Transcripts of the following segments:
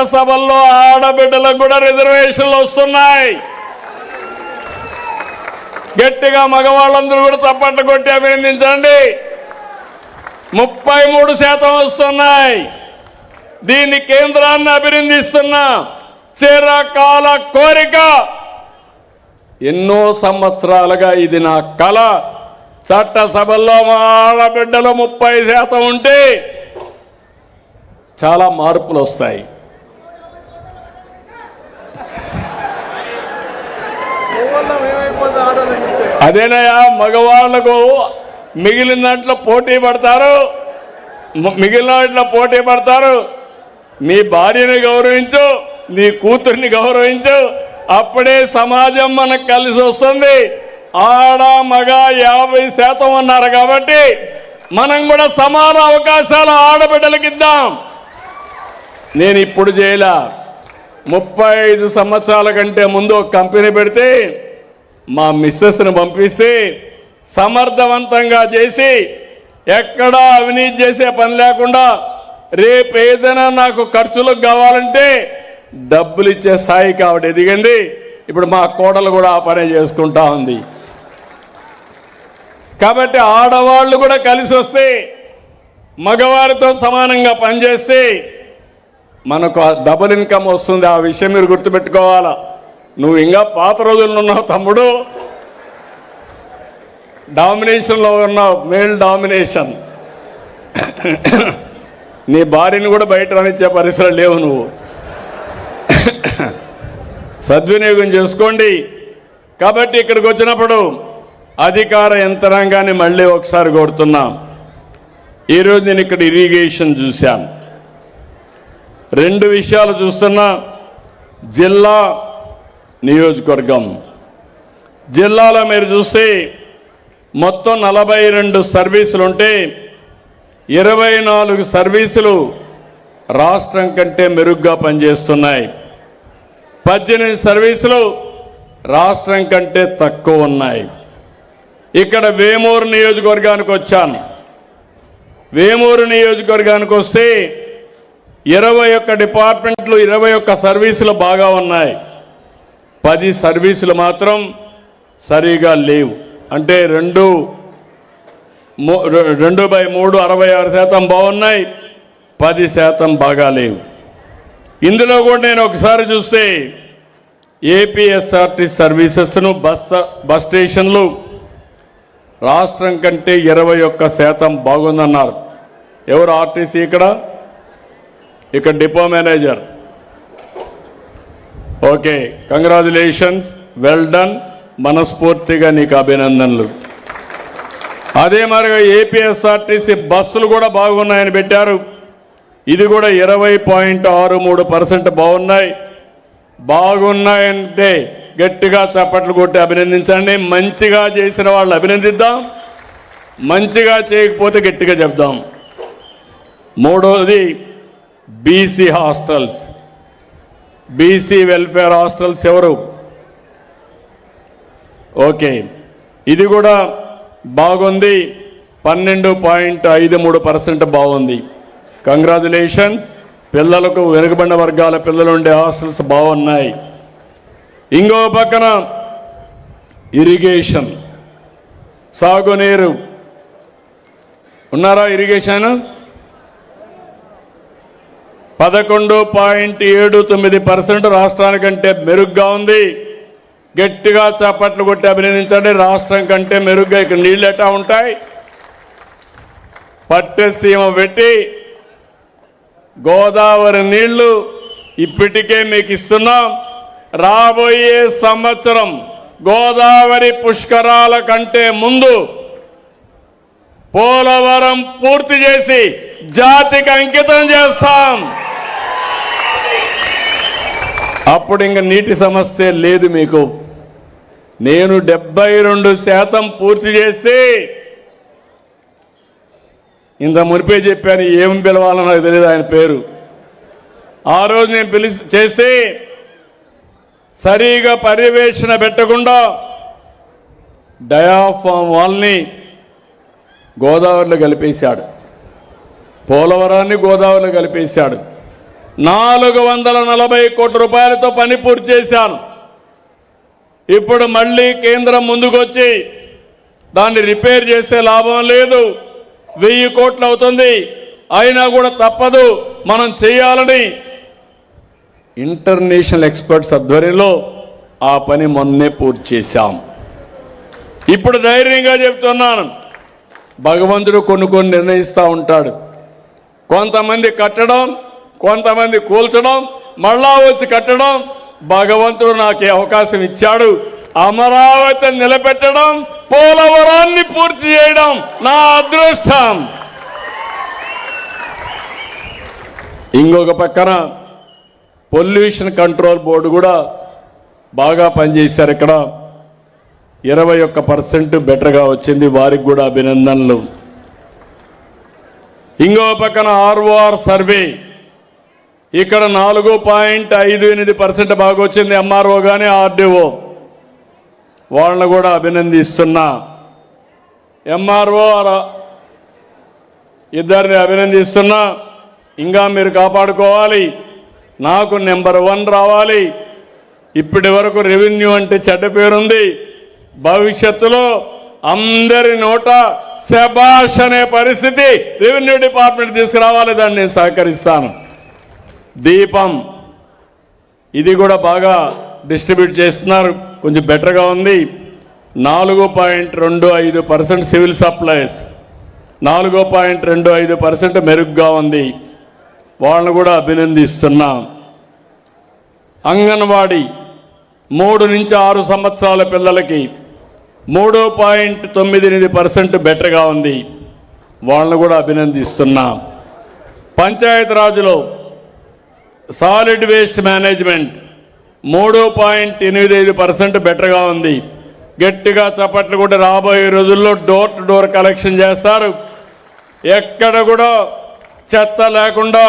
చట్టసభల్లో ఆడబిడ్డలకు కూడా రిజర్వేషన్లు వస్తున్నాయి. గట్టిగా మగవాళ్ళందరూ కూడా చప్పట్లు కొట్టి అభినందించండి. 33% వస్తున్నాయి. దీన్ని కేంద్రాన్ని అభినందిస్తున్నా. చిరకాల కోరిక, ఎన్నో సంవత్సరాలుగా ఇది నా కల. చట్టసభల్లో మా ఆడబిడ్డలు 30% ఉంటే చాలా మార్పులు వస్తాయి. అదేనయ్యా, మగవాళ్లకు మిగిలిన దాంట్లో పోటీ పడతారు. నీ భార్యని గౌరవించు, నీ కూతుర్ని గౌరవించు, అప్పుడే సమాజం మనకు కలిసి వస్తుంది. ఆడ మగ 50% ఉన్నారు కాబట్టి మనం కూడా సమాన అవకాశాలు ఆడబిడ్డలకి ఇద్దాం. నేను ఇప్పుడు చేయలా, 35 సంవత్సరాల కంటే ముందు ఒక కంపెనీ పెడితే మా మిస్సెస్ని పంపిస్తే సమర్థవంతంగా చేసి ఎక్కడా అవినీతి చేసే పని లేకుండా రేపు ఏదైనా నాకు ఖర్చులకు కావాలంటే డబ్బులు ఇచ్చే స్థాయికి ఆవిడ ఎదిగింది. ఇప్పుడు మా కోడలు కూడా ఆ పనే చేసుకుంటా ఉంది. కాబట్టి ఆడవాళ్ళు కూడా కలిసి వస్తే, మగవారితో సమానంగా పనిచేస్తే మనకు డబుల్ ఇన్కమ్ వస్తుంది. ఆ విషయం మీరు గుర్తుపెట్టుకోవాలా. నువ్వు ఇంకా పాత రోజుల్లో ఉన్నావు తమ్ముడు, డామినేషన్లో ఉన్నావు, మేల్ డామినేషన్. నీ భార్యను కూడా బయట రానిచ్చే పరిస్థితులు లేవు. నువ్వు సద్వినియోగం చేసుకోండి. కాబట్టి ఇక్కడికి వచ్చినప్పుడు అధికార యంత్రాంగాన్ని మళ్ళీ ఒకసారి కోరుతున్నాం. ఈరోజు నేను ఇక్కడ ఇరిగేషన్ చూశాను. 2 విషయాలు చూస్తున్నా. జిల్లా, నియోజకవర్గం. జిల్లాలో మీరు చూస్తే మొత్తం 42 సర్వీసులు ఉంటే 24 సర్వీసులు రాష్ట్రం కంటే మెరుగ్గా పనిచేస్తున్నాయి. 18 సర్వీసులు రాష్ట్రం కంటే తక్కువ ఉన్నాయి. ఇక్కడ వేమూరు నియోజకవర్గానికి వచ్చాను. వేమూరు నియోజకవర్గానికి వస్తే 21 డిపార్ట్మెంట్లు, 21 సర్వీసులు బాగా ఉన్నాయి. 10 సర్వీసులు మాత్రం సరిగా లేవు. అంటే 2/3 66% బాగున్నాయి, 10% బాగా లేవు. ఇందులో కూడా నేను ఒకసారి చూస్తే ఏపీఎస్ఆర్టీ సర్వీసెస్ను బస్ స్టేషన్లు రాష్ట్రం కంటే 21% బాగుందన్నారు. ఎవరు ఆర్టీసీ? ఇక్కడ depot manager. Okay, congratulations, well done, మనస్ఫూర్తిగా నీకు అభినందనలు. అదే మరిగా ఏపీఎస్ఆర్టీసీ బస్సులు కూడా బాగున్నాయని పెట్టారు. ఇది కూడా 20.63% బాగున్నాయి. బాగున్నాయంటే గట్టిగా చప్పట్లు కొట్టి అభినందించండి. మంచిగా చేసిన వాళ్ళు అభినందిద్దాం, మంచిగా చేయకపోతే గట్టిగా చెప్దాం. మూడోది BC hostels, BC welfare hostels ఎవరు? ఓకే, ఇది కూడా బాగుంది, 12.53% బాగుంది. కంగ్రాచులేషన్. పిల్లలకు వెనుకబడిన వర్గాల పిల్లలు ఉండే హాస్టల్స్ బాగున్నాయి. ఇంకో పక్కన ఇరిగేషన్, సాగునీరు ఉన్నారా? ఇరిగేషన్ 11.79% రాష్ట్రానికంటే మెరుగ్గా ఉంది. గట్టిగా చప్పట్లు కొట్టి అభినందించండి. రాష్ట్రం కంటే మెరుగ్గా ఇక్కడ నీళ్ళు ఎట్టా ఉంటాయి? పట్టెసీమ పెట్టి గోదావరి నీళ్లు ఇప్పటికే మీకు ఇస్తున్నాం. రాబోయే సంవత్సరం గోదావరి పుష్కరాల కంటే ముందు పోలవరం పూర్తి చేసి జాతికి అంకితం చేస్తాం. అప్పుడు ఇంక నీటి సమస్య లేదు మీకు. నేను 72% పూర్తి చేసి, ఇంత మునిపే చెప్పాను, ఏం పిలవాలో నాకు తెలియదు ఆయన పేరు. ఆ రోజు నేను చేసి సరిగా పర్యవేక్షణ పెట్టకుండా డయాఫామ్ వాల్ని గోదావరిలో కలిపేశాడు, పోలవరాన్ని గోదావరిలో కలిపేశాడు. 440 కోట్ల రూపాయలతో పని పూర్తి చేశాను. ఇప్పుడు మళ్ళీ కేంద్రం ముందుకొచ్చి దాన్ని రిపేర్ చేసే లాభం లేదు, 1000 కోట్లు అవుతుంది, అయినా కూడా తప్పదు మనం చేయాలని ఇంటర్నేషనల్ ఎక్స్పర్ట్స్ ఆధ్వర్యంలో ఆ పని మొన్నే పూర్తి చేశాం. ఇప్పుడు ధైర్యంగా చెప్తున్నాను, భగవంతుడు కొన్ని నిర్ణయిస్తూ ఉంటాడు. కొంతమంది కట్టడం, కొంతమంది కూల్చడం, మళ్ళా వచ్చి కట్టడం. భగవంతుడు నాకు ఈ అవకాశం ఇచ్చాడు. అమరావతిని నిలబెట్టడం, పోలవరాన్ని పూర్తి చేయడం నా అదృష్టం. ఇంకొక పక్కన పొల్యూషన్ కంట్రోల్ బోర్డు కూడా బాగా పనిచేశారు. ఇక్కడ 21% బెటర్గా వచ్చింది, వారికి కూడా అభినందనలు. ఇంకో పక్కన ఆర్ఓఆర్ సర్వే ఇక్కడ 4.58% బాగా వచ్చింది. ఎంఆర్ఓ కానీ ఆర్డీఓ వాళ్ళని కూడా అభినందిస్తున్నా. ఎంఆర్ఓ ఇద్దరిని అభినందిస్తున్నా. ఇంకా మీరు కాపాడుకోవాలి, నాకు నెంబర్ 1 రావాలి. ఇప్పటి వరకు రెవెన్యూ అంటే చెడ్డ పేరుంది. భవిష్యత్తులో అందరి నోట శబాష్ అనే పరిస్థితి రెవెన్యూ డిపార్ట్మెంట్ తీసుకురావాలి. దాన్ని నేను సహకరిస్తాను. దీపం ఇది కూడా బాగా డిస్ట్రిబ్యూట్ చేస్తున్నారు, కొంచెం బెటర్గా ఉంది. 4.25% సివిల్ సప్లైస్, 4.25% మెరుగ్గా ఉంది. వాళ్ళని కూడా అభినందిస్తున్నాం. అంగన్వాడీ 3 నుంచి 6 సంవత్సరాల పిల్లలకి 3.98% బెటర్గా ఉంది. వాళ్ళని కూడా అభినందిస్తున్నాం. పంచాయతీరాజ్లో సాలిడ్ వేస్ట్ మేనేజ్మెంట్ 3.85% బెటర్గా ఉంది. గట్టిగా చప్పట్లు కూడా రాబోయే రోజుల్లో డోర్ టు డోర్ కలెక్షన్ చేస్తారు. ఎక్కడ కూడా చెత్త లేకుండా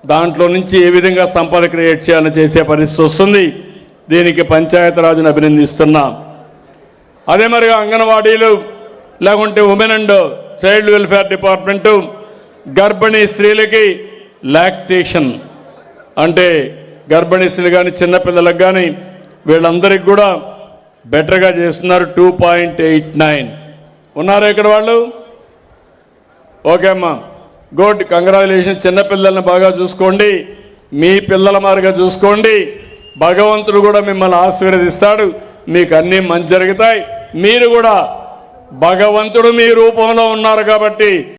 దాంట్లో నుంచి ఏ విధంగా సంపద క్రియేట్ చేయాలని చేసే పరిస్థితి వస్తుంది. దీనికి పంచాయతీరాజ్ని అభినందిస్తున్నాం. అదే మరిగా అంగన్వాడీలు లేకుంటే women and child welfare department గర్భిణీ స్త్రీలకి లాక్టేషన్ అంటే గర్భిణీ స్త్రీలు కానీ చిన్నపిల్లలకు కానీ వీళ్ళందరికీ కూడా బెటర్గా చేస్తున్నారు. 2.89 ఉన్నారు ఇక్కడ వాళ్ళు. ఓకే అమ్మా, గుడ్, కంగ్రాచులేషన్. చిన్నపిల్లల్ని బాగా చూసుకోండి, మీ పిల్లల మారిగా చూసుకోండి. భగవంతుడు కూడా మిమ్మల్ని ఆశీర్వదిస్తాడు, మీకు అన్నీ మంచి జరుగుతాయి. మీరు కూడా భగవంతుడు మీ రూపంలో ఉన్నారు కాబట్టి